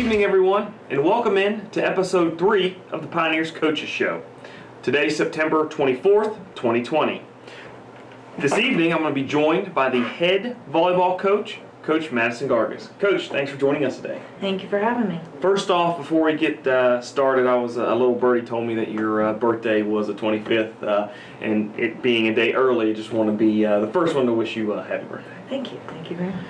evening, everyone, and welcome in to episode 3 of the Pioneers Coaches Show. Today, September 24th, 2020. This evening, I'm going to be joined by the head volleyball coach, Coach Madison Gargus. Coach, thanks for joining us today. Thank you for having me. First off, before we get started, a little birdie told me that your birthday was the 25th, and it being a day early, I just want to be the first one to wish you a happy birthday. Thank you. Thank you very much.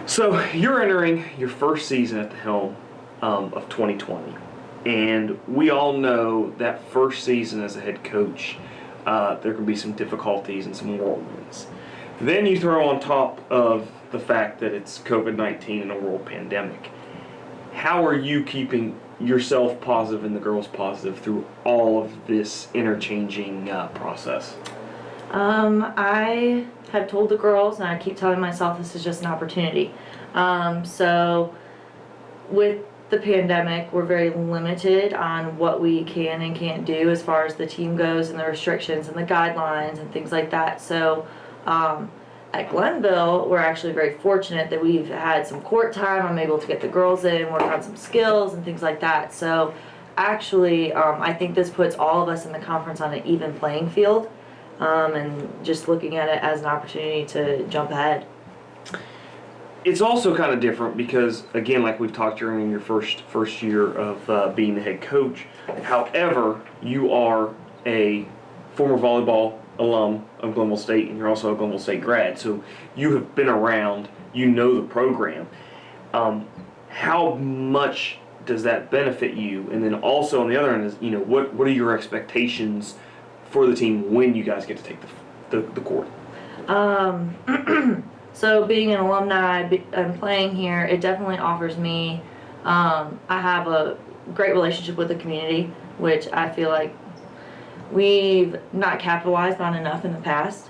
So, you're entering your first season at the helm of 2020, and we all know that first season as a head coach, there can be some difficulties and some whirlwinds. Then you throw on top of the fact that it's COVID-19 and a world pandemic. How are you keeping yourself positive and the girls positive through all of this interchanging process? I have told the girls, and I keep telling myself this is just an opportunity. So with the pandemic, we're very limited on what we can and can't do as far as the team goes and the restrictions and the guidelines and things like that. So at Glenville, we're actually very fortunate that we've had some court time. I'm able to get the girls in, work on some skills and things like that. So actually, I think this puts all of us in the conference on an even playing field. And just looking at it as an opportunity to jump ahead. It's also kind of different because, again, like we've talked during your first year of being the head coach. However, you are a former volleyball alum of Glenville State, and you're also a Glenville State grad. So you have been around. You know the program. How much does that benefit you? And then also on the other end is, what are your expectations for the team when you guys get to take the court? So being an alumni and playing here, it definitely offers me, I have a great relationship with the community, which I feel like we've not capitalized on enough in the past.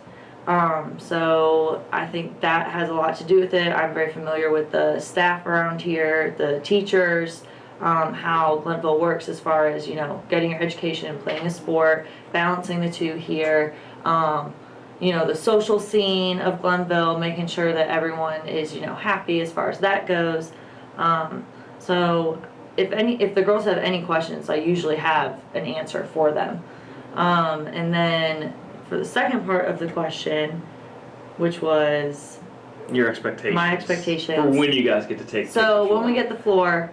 So I think that has a lot to do with it. I'm very familiar with the staff around here, the teachers, how Glenville works as far as, getting your education and playing a sport, balancing the two here, the social scene of Glenville, making sure that everyone is, happy as far as that goes. So if the girls have any questions, I usually have an answer for them. And then for the second part of the question, which was your expectations. My expectations. For when you guys get to take the floor. So when we get the floor,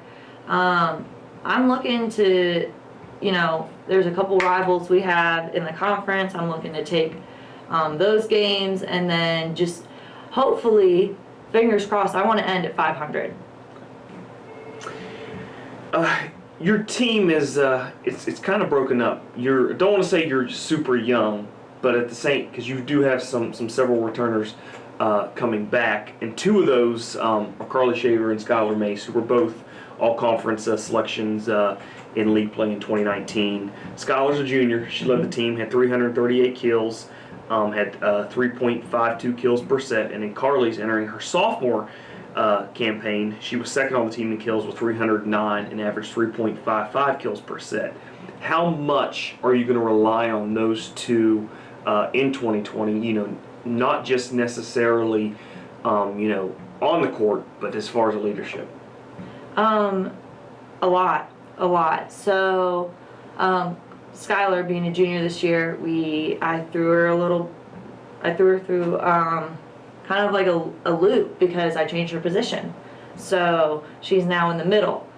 I'm looking to, there's a couple rivals we have in the conference. I'm looking to take those games, and then just hopefully, fingers crossed, I want to end at 500. Your team is it's kind of broken up. Don't want to say you're super young, but at the same, because you do have several returners coming back, and two of those are Carly Shaver and Skylar Mace, who were both all-conference selections in league play in 2019. Skylar's a junior. She led the team, had 338 kills, had 3.52 kills per set, and then Carly's entering her sophomore campaign. She was second on the team in kills with 309 and averaged 3.55 kills per set. How much are you going to rely on those two in 2020? Not just necessarily, on the court, but as far as leadership. A lot. So, Skylar being a junior this year, I threw her through kind of like a loop because I changed her position. So she's now in the middle.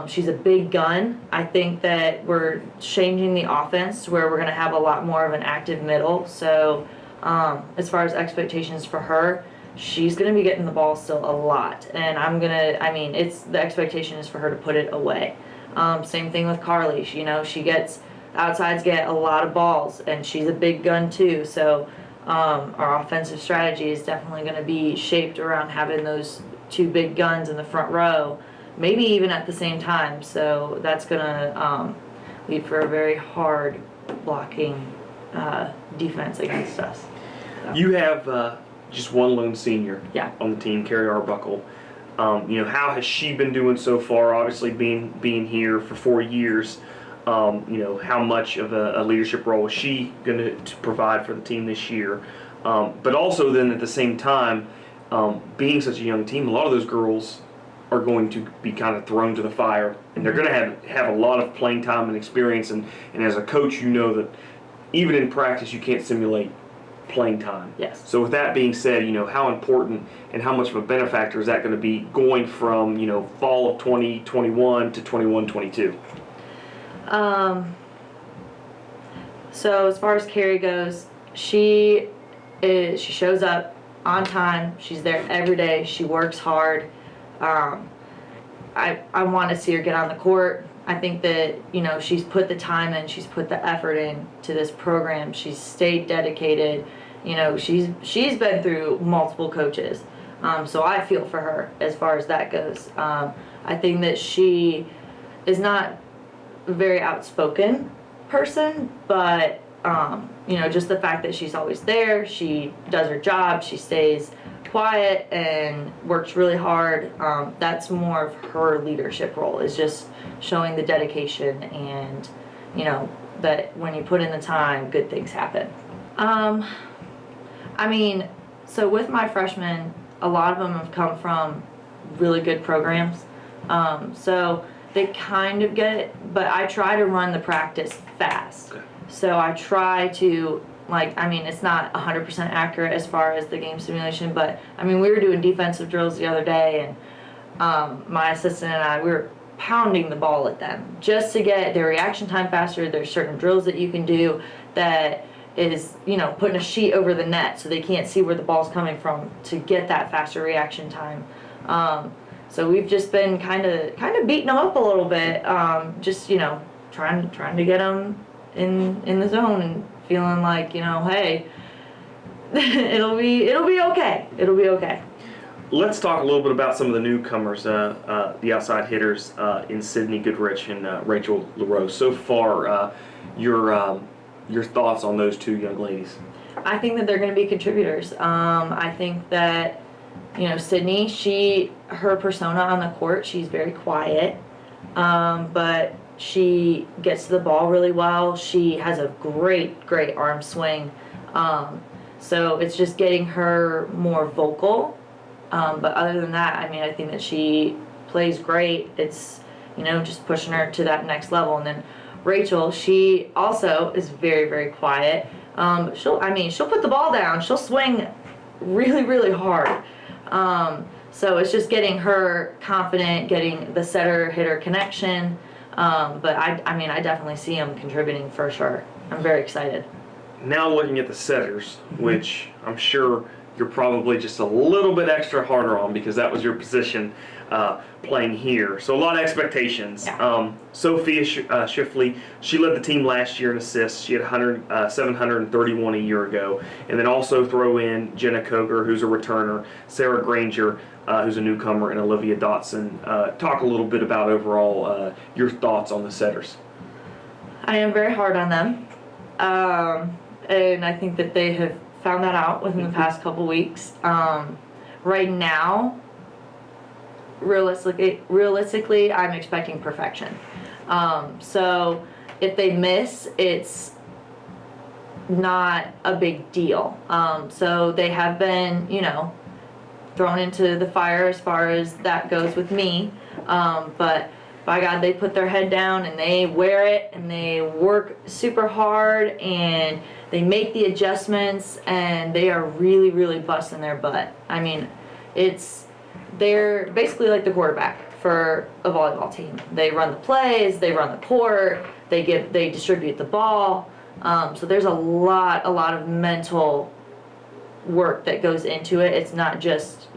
She's a big gun. I think that we're changing the offense to where we're going to have a lot more of an active middle. So as far as expectations for her, she's going to be getting the ball still a lot. And the expectation is for her to put it away. Same thing with Carly. Outsides get a lot of balls, and she's a big gun too. So our offensive strategy is definitely going to be shaped around having those two big guns in the front row, maybe even at the same time. So that's going to lead for a very hard blocking defense against us. So. You have just one lone senior on the team, Carrie Arbuckle. How has she been doing so far? Obviously, being here for 4 years, how much of a leadership role is she going to provide for the team this year? But also then at the same time, being such a young team, a lot of those girls are going to be kind of thrown to the fire, and they're going to have a lot of playing time and experience. And as a coach, you know that even in practice, you can't simulate playing time. Yes. So with that being said, how important and how much of a benefactor is that going to be going from, fall of 2021 to 21-22? So as far as Carrie goes, she shows up on time. She's there every day. She works hard. I want to see her get on the court. I think that, she's put the time in, she's put the effort in to this program. She's stayed dedicated. She's been through multiple coaches. So I feel for her as far as that goes. I think that she is not a very outspoken person, but just the fact that she's always there, she does her job, she stays quiet and works really hard. That's more of her leadership role, is just showing the dedication and that when you put in the time, good things happen. So with my freshmen, a lot of them have come from really good programs, so they kind of get it, but I try to run the practice fast. Okay. So I try to, it's not 100% accurate as far as the game simulation, but we were doing defensive drills the other day, and my assistant and I, we were pounding the ball at them just to get their reaction time faster. There's certain drills that you can do that is, putting a sheet over the net so they can't see where the ball's coming from to get that faster reaction time. So we've just been kind of beating them up a little bit, just trying to get them in the zone and feeling like, hey, it'll be okay. It'll be okay. Let's talk a little bit about some of the newcomers, the outside hitters in Sydney Goodrich and Rachel LaRose. So far, your thoughts on those two young ladies? I think that they're going to be contributors. I think that, Sydney, her persona on the court, she's very quiet, but she gets to the ball really well. She has a great arm swing. So it's just getting her more vocal. But other than that, I think that she plays great. It's, just pushing her to that next level. And then Rachel, she also is very quiet. She'll put the ball down. She'll swing really hard. So it's just getting her confident, getting the setter-hitter connection. But I definitely see them contributing for sure. I'm very excited. Now looking at the setters, which I'm sure you're probably just a little bit extra harder on because that was your position playing here. So a lot of expectations. Yeah. Sophia Schiffley, she led the team last year in assists. She had 731 a year ago. And then also throw in Jenna Koger, who's a returner, Sarah Granger, who's a newcomer, and Olivia Dotson. Talk a little bit about overall your thoughts on the setters. I am very hard on them. And I think that they have found that out within the past couple weeks. Right now, realistically, I'm expecting perfection. So if they miss, it's not a big deal. So they have been, thrown into the fire as far as that goes with me. But by God, they put their head down and they wear it and they work super hard and they make the adjustments and they are really busting their butt. They're basically like the quarterback for a volleyball team. They run the plays, they run the court, they distribute the ball. So there's a lot of mental work that goes into it. It's not just,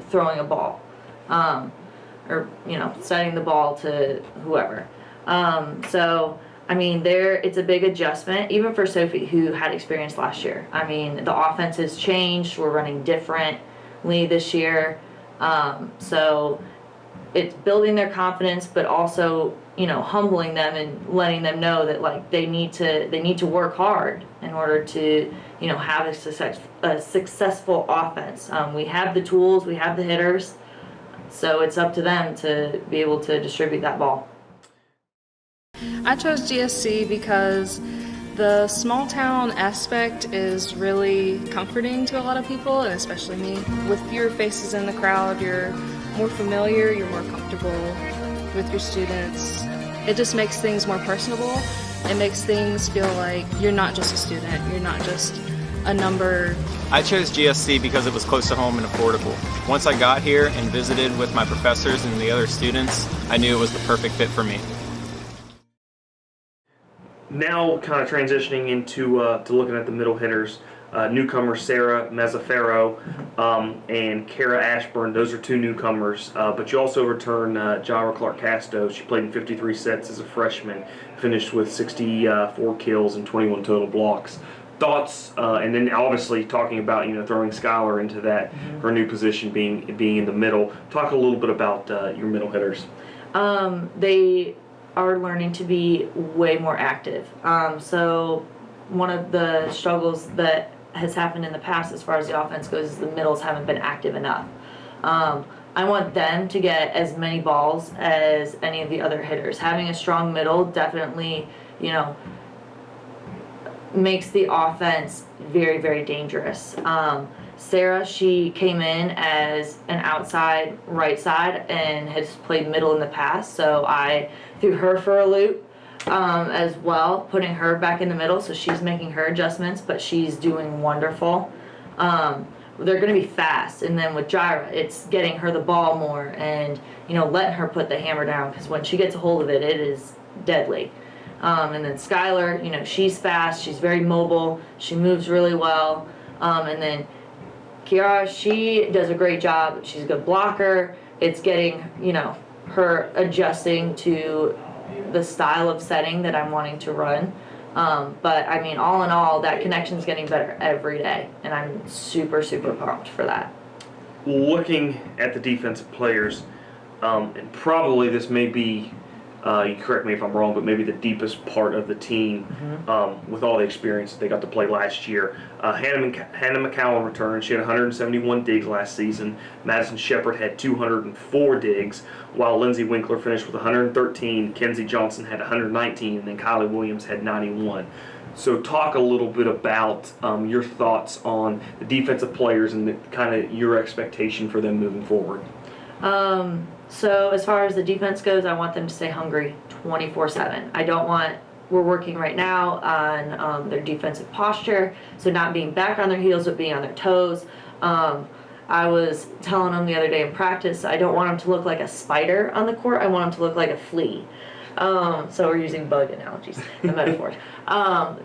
throwing a ball. Or setting the ball to whoever. It's a big adjustment, even for Sophie, who had experience last year. The offense has changed. We're running differently this year. So it's building their confidence, but also, humbling them and letting them know that they need to work hard in order to, have a successful offense. We have the tools, we have the hitters. So it's up to them to be able to distribute that ball. I chose GSC because the small town aspect is really comforting to a lot of people, and especially me. With fewer faces in the crowd, you're more familiar, you're more comfortable with your students. It just makes things more personable. It makes things feel like you're not just a student, you're not just a number. I chose GSC because it was close to home and affordable. Once I got here and visited with my professors and the other students, I knew it was the perfect fit for me. Now kind of transitioning into to looking at the middle hitters. Newcomer Sarah Mazzaferro and Kara Ashburn, those are two newcomers. But you also return Jara Clark-Casto. She played in 53 sets as a freshman, finished with 64 kills and 21 total blocks. Thoughts, and then obviously talking about throwing Skylar into that her new position being in the middle. Talk a little bit about your middle hitters. They are learning to be way more active. So one of the struggles that has happened in the past as far as the offense goes is the middles haven't been active enough. I want them to get as many balls as any of the other hitters. Having a strong middle definitely, makes the offense very, very dangerous. Sarah, she came in as an outside right side and has played middle in the past, so I threw her for a loop as well, putting her back in the middle, so she's making her adjustments, but she's doing wonderful. They're going to be fast, and then with Jira, it's getting her the ball more and letting her put the hammer down, because when she gets a hold of it, it is deadly. And then Skylar, she's fast, she's very mobile, she moves really well, and then Kiara, she does a great job. She's a good blocker. It's getting, her adjusting to the style of setting that I'm wanting to run. But I mean, all in all, that connection is getting better every day, and I'm super, super pumped for that. Looking at the defensive players, and probably this may be, you correct me if I'm wrong, but maybe the deepest part of the team with all the experience that they got to play last year. Hannah McCowan returned. She had 171 digs last season. Madison Shepard had 204 digs, while Lindsay Winkler finished with 113. Kenzie Johnson had 119, and then Kylie Williams had 91. So talk a little bit about your thoughts on the defensive players and kind of your expectation for them moving forward. So as far as the defense goes, I want them to stay hungry 24/7. We're working right now on their defensive posture, so not being back on their heels, but being on their toes. I was telling them the other day in practice, I don't want them to look like a spider on the court, I want them to look like a flea. So we're using bug analogies and metaphors.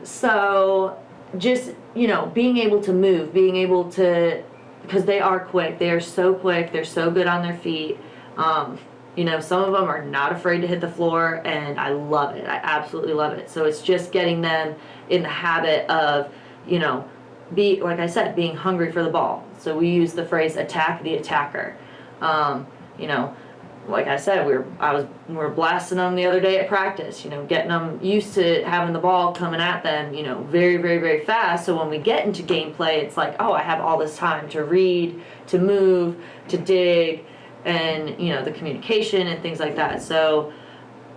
So just, being able to move, because they are quick, they are so quick, they're so good on their feet. Some of them are not afraid to hit the floor, and I love it. I absolutely love it. So it's just getting them in the habit of, like I said, being hungry for the ball. So we use the phrase attack the attacker. Like I said, we were blasting them the other day at practice, getting them used to having the ball coming at them, very, very, very fast. So when we get into gameplay, it's like, oh, I have all this time to read, to move, to dig, and the communication and things like that. So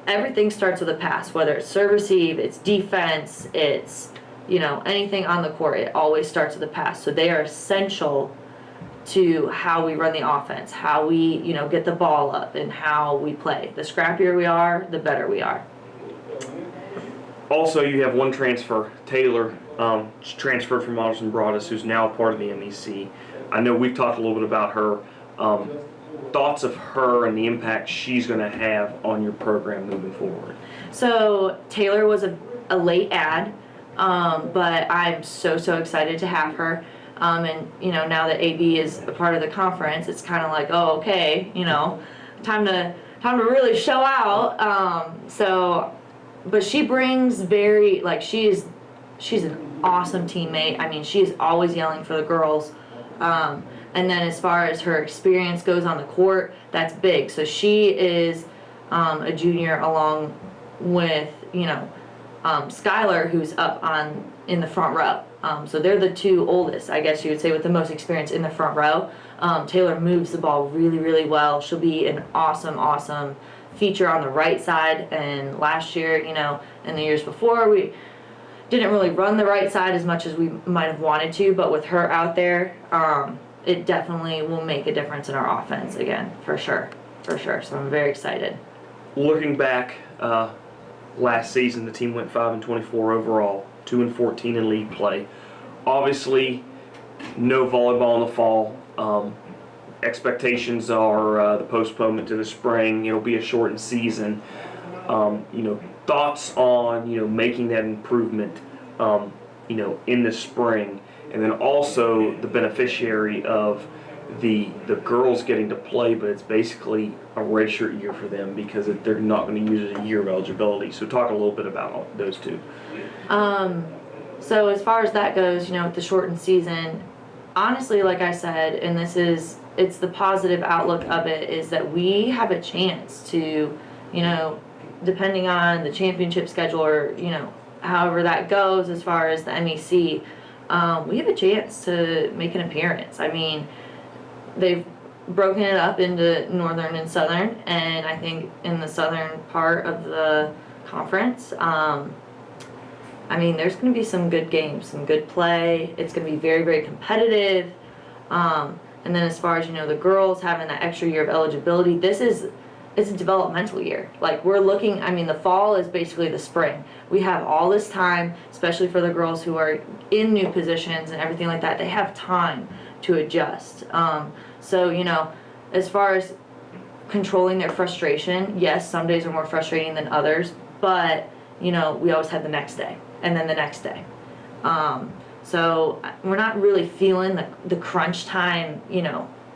everything starts with a pass, whether it's serve receive, it's defense, it's anything on the court, it always starts with a pass. So they are essential to how we run the offense, how we get the ball up, and how we play. The scrappier we are, the better we are. Also, you have one transfer, Taylor, transferred from Madison Gargus, who's now a part of the MEC. I know we've talked a little bit about her. Thoughts of her and the impact she's going to have on your program moving forward. So Taylor was a late add, but I'm so excited to have her. And now that AB is a part of the conference, it's kind of like, oh, okay, time to really show out. But she brings she's an awesome teammate. I mean, she is always yelling for the girls. And then as far as her experience goes on the court, that's big. So she is a junior along with, Skylar, who's up in the front row. So they're the two oldest, I guess you would say, with the most experience in the front row. Taylor moves the ball really, really well. She'll be an awesome feature on the right side. And last year, and the years before, we didn't really run the right side as much as we might have wanted to, but with her out there, it definitely will make a difference in our offense again, for sure. So I'm very excited. Looking back, last season the team went 5-24 overall, 2-14 in league play. Obviously, no volleyball in the fall. Expectations are the postponement to the spring. It'll be a shortened season. Thoughts on making that improvement, in the spring, and then also the beneficiary of the girls getting to play, but it's basically a redshirt year for them because they're not going to use a year of eligibility. So talk a little bit about those two. So as far as that goes, with the shortened season, honestly, like I said, and it's the positive outlook of it, is that we have a chance to, depending on the championship schedule or, however that goes as far as the MEC, we have a chance to make an appearance. I mean, they've broken it up into northern and southern, and I think in the southern part of the conference, there's going to be some good games, some good play. It's going to be very, very competitive. And then as far as, the girls having that extra year of eligibility, it's a developmental year. Like, we're looking, the fall is basically the spring. We have all this time, especially for the girls who are in new positions and everything like that. They have time to adjust. So, as far as controlling their frustration, yes, some days are more frustrating than others, but, we always have the next day and then the next day. So we're not really feeling the crunch time,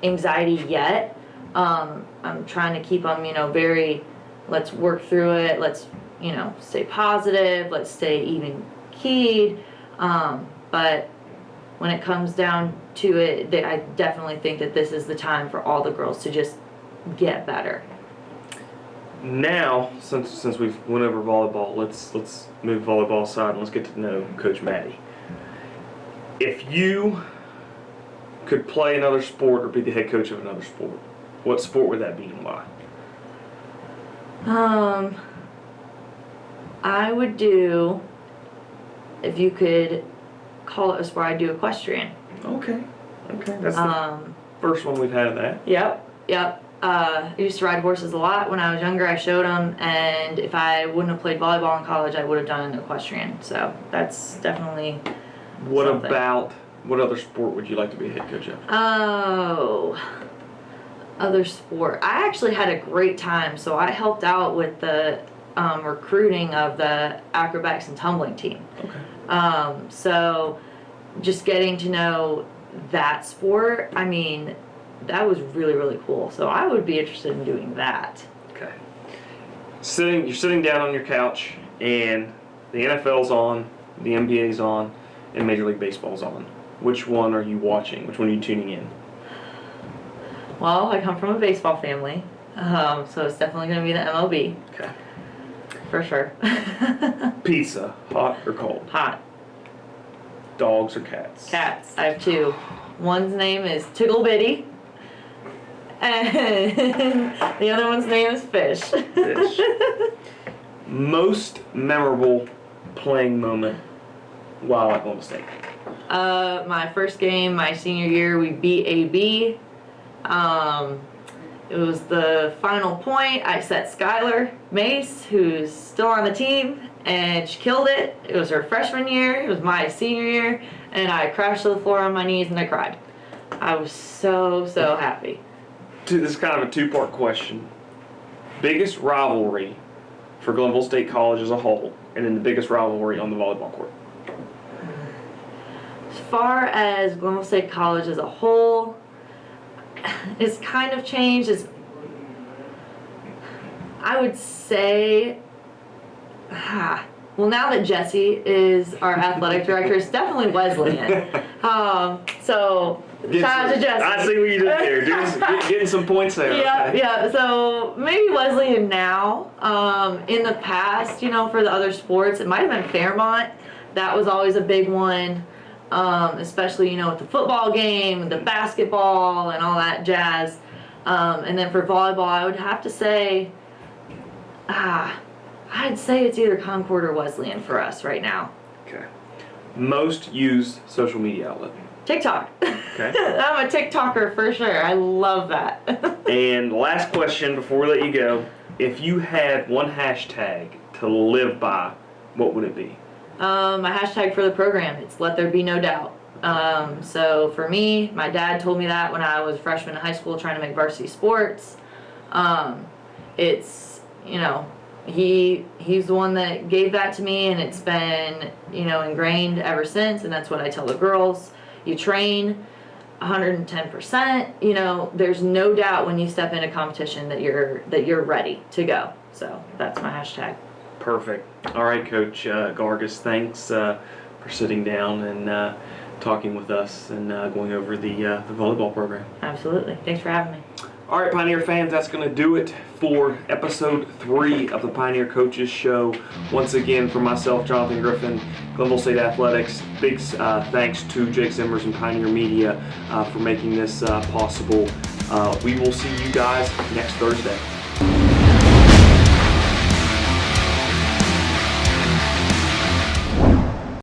anxiety yet. I'm trying to keep them, very, let's work through it. Let's, stay positive. Let's stay even keyed. But when it comes down to it, I definitely think that this is the time for all the girls to just get better. Now, since we've went over volleyball, let's move volleyball aside and let's get to know Coach Maddie. If you could play another sport or be the head coach of another sport, what sport would that be and why? I would do, if you could call it a sport, I'd do equestrian. Okay. That's the first one we've had of that. Yep. I used to ride horses a lot when I was younger. I showed them, and if I wouldn't have played volleyball in college, I would have done equestrian. So that's definitely something. What other sport would you like to be a head coach of? Oh, other sport. I actually had a great time. So I helped out with the recruiting of the acrobatics and tumbling team. Okay. So just getting to know that sport, that was really, really cool. So I would be interested in doing that. Okay. You're sitting down on your couch, and the NFL's on, the NBA's on, and Major League Baseball's on. Which one are you watching? Which one are you tuning in? Well, I come from a baseball family, so it's definitely going to be the MLB. Okay. For sure. Pizza, hot or cold? Hot. Dogs or cats? Cats. I have two. One's name is Tickle Bitty, and the other one's name is Fish. Fish. Most memorable playing moment while at Golden State? My first game, my senior year, we beat AB. It was the final point. I set Skylar Mace, who's still on the team, and she killed it. It was her freshman year. It was my senior year, and I crashed to the floor on my knees and I cried. I was so happy. This is kind of a two-part question. Biggest rivalry for Glenville State College as a whole, and then the biggest rivalry on the volleyball court? As far as Glenville State College as a whole, it's kind of changed. I would say, well, now that Jesse is our athletic director, it's definitely Wesleyan. So shout out to Jesse. I see what you did there. Getting some points there. Yeah. So maybe Wesleyan now. In the past, for the other sports, it might have been Fairmont. That was always a big one. Especially, with the football game, the basketball, and all that jazz. And then for volleyball, I would have to say, I'd say it's either Concord or Wesleyan for us right now. Okay. most used social media outlet? TikTok. Okay. I'm a TikToker for sure. I love that. And last question before we let you go. If you had one hashtag to live by, what would it be? My hashtag for the program, it's let there be no doubt. So for me, my dad told me that when I was a freshman in high school trying to make varsity sports. It's, you know, he's the one that gave that to me, and it's been, you know, ingrained ever since, and that's what I tell the girls. You train 110%, you know, there's no doubt when you step into competition that you're ready to go. So that's my hashtag. Perfect. All right, Coach Gargus, thanks for sitting down and talking with us and going over the volleyball program. Absolutely. Thanks for having me. All right, Pioneer fans, that's going to do it for episode 3 of the Pioneer Coaches Show. Once again, for myself, Jonathan Griffin, Glenville State Athletics, big thanks to Jake Zimmers and Pioneer Media for making this possible. We will see you guys next Thursday.